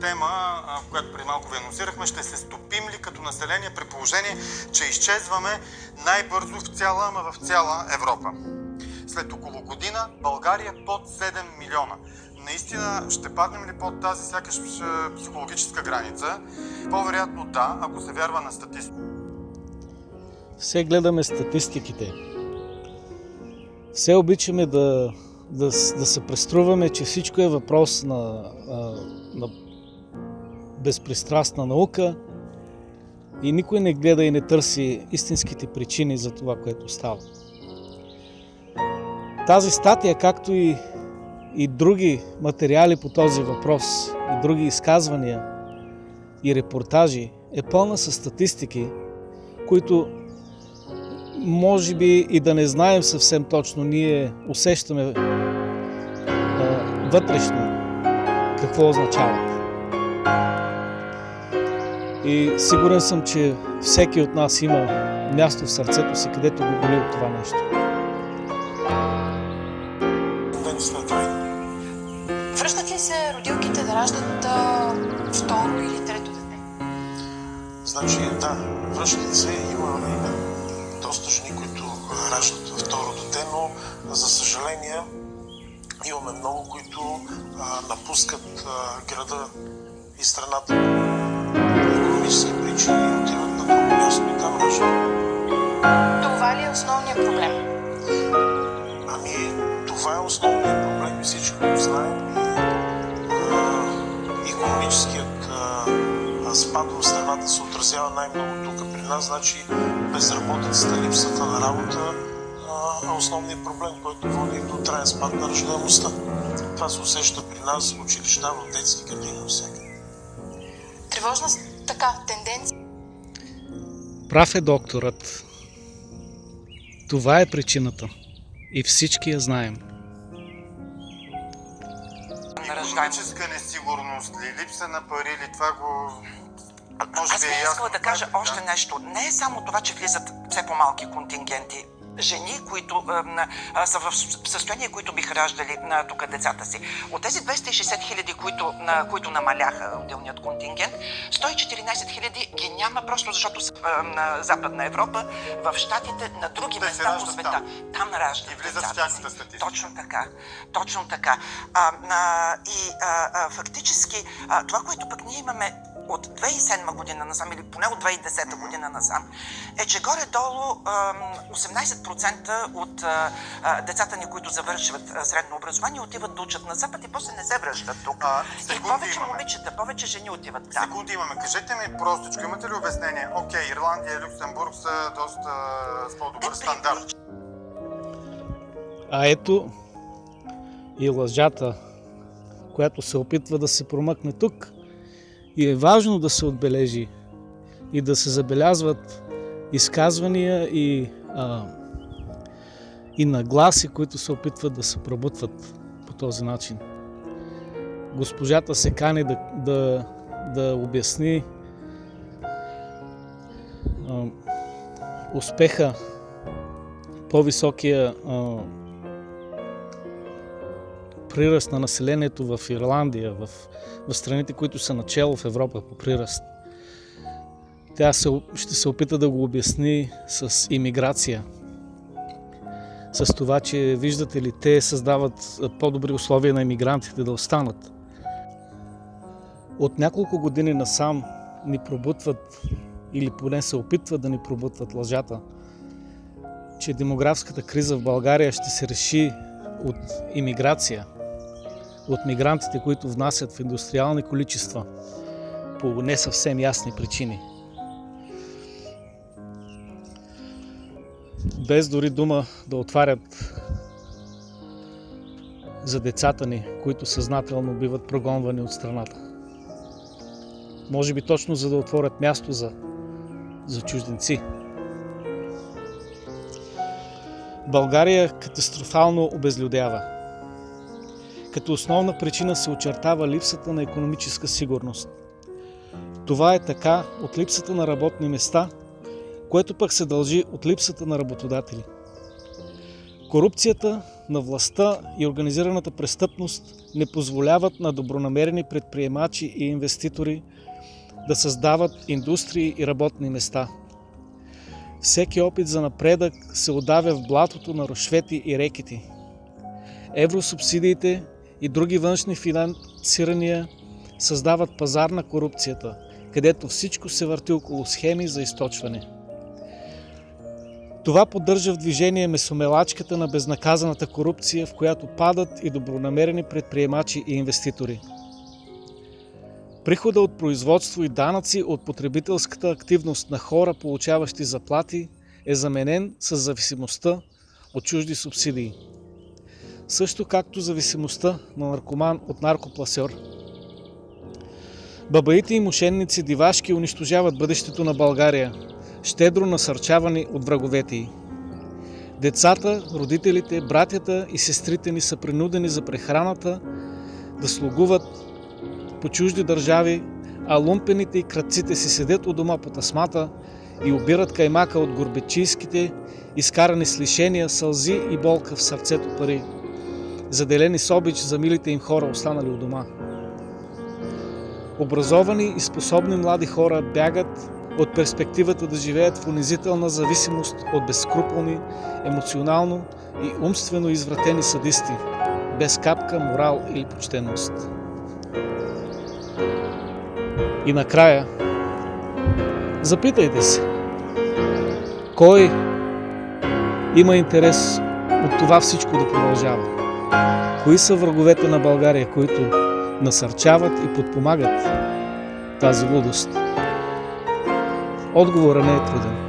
тема, която преди малко ви анонсирахме. Ще се стопим ли като население при положение, че изчезваме най-бързо в цяла Европа? След около година България под 7 милиона. Наистина ще паднем ли под тази сякаш психологическа граница? По-вероятно да, ако се вярва на статистика. Все гледаме статистиките. Все обичаме да се преструваме, че всичко е въпрос на безпристрастна наука и никой не гледа и не търси истинските причини за това, което става. Тази статия, както и други материали по този въпрос, и други изказвания и репортажи, е пълна със статистики, които може би и да не знаем съвсем точно, ние усещаме вътрешно какво означават. И сигурен съм, че всеки от нас има място в сърцето си, където го боли от това нещо. Връщат ли се родилките да раждат второ или трето дете? Значи да, връщат се. Има доста жени, които раждат второ дете, но за съжаление имаме много, които напускат града и страната по икономически причини и отиват на друго място и там раждат. Това ли е основният проблем? Ами, това е основният проблем и всички го знаем. Икономическият спад в страната се отразява най-много тук при нас, значи безработицата, липсата на работа е основният проблем, който води до траен спад на раждаемостта. Това се усеща при нас в училища, в детски градини, всякъде. Тревожна така тенденция. Прав е докторът. Това е причината. И всички я знаем. Икономическа несигурност ли, липса на пари ли, това го... Аз бих искала да кажа още нещо. Не е само това, че влизат все по-малки контингенти жени, които са в състояние, които биха раждали тук децата си. От тези 260 хиляди, които намаляха отделният контингент, 114 хиляди ги няма, просто защото са на Западна Европа, в Щатите, на други места по света. Там раждат и влизат в децата си. тяхната статистика. Точно така. Фактически, това, което пък ние имаме от 2007 година насам, или поне от 2010 година насам, е, че горе-долу 18% от децата ни, които завършват средно образование, отиват да учат на Запад и после не се връщат тук. И повече момичета, повече жени отиват там. Секунди имаме. Кажете ми простичко, имате ли обяснение? Окей, Ирландия и Люксембург са доста с по-добър стандарт. А ето и лъжата, която се опитва да се промъкне тук. И е важно да се отбележи и да се забелязват изказвания и нагласи, които се опитват да се пробутват по този начин. Госпожата се кани да обясни успеха, по-високия приръст на населението в Ирландия, в страните, които са начело в Европа по приръст. Тя ще се опита да го обясни с имиграция. С това, че виждате ли, те създават по-добри условия на имигрантите да останат. От няколко години насам ни пробутват, или поне се опитват да ни пробутват лъжата, че демографската криза в България ще се реши от имиграция, от мигрантите, които внасят в индустриални количества по не съвсем ясни причини. Без дори дума да отварят за децата ни, които съзнателно биват прогонвани от страната. Може би точно за да отворят място за чужденци. България катастрофално обезлюдява. Като основна причина се очертава липсата на икономическа сигурност. Това е така от липсата на работни места, което пък се дължи от липсата на работодатели. Корупцията на властта и организираната престъпност не позволяват на добронамерени предприемачи и инвеститори да създават индустрии и работни места. Всеки опит за напредък се удавя в блатото на рушвети и рекети. Евросубсидиите и други външни финансирания създават пазар на корупцията, където всичко се върти около схеми за източване. Това поддържа в движение месомелачката на безнаказаната корупция, в която падат и добронамерени предприемачи и инвеститори. Прихода от производство и данъци от потребителската активност на хора, получаващи заплати, е заменен с зависимостта от чужди субсидии. Също както зависимостта на наркоман от наркопласьор. Бабаите и мошенници дивашки унищожават бъдещето на България, щедро насърчавани от враговете й. Децата, родителите, братята и сестрите ни са принудени за прехраната да слугуват по чужди държави, а лумпените и крадците си седят у дома по тасмата и обират каймака от горбечийските, изкарани с лишения, сълзи и болка в сърцето пари, заделени с обич за милите им хора, останали у дома. Образовани и способни млади хора бягат от перспективата да живеят в унизителна зависимост от безскрупулни, емоционално и умствено извратени садисти, без капка морал или почтеност. И накрая, запитайте се, кой има интерес от това всичко да продължава? Кои са враговете на България, които насърчават и подпомагат тази лудост? Отговорът не е труден.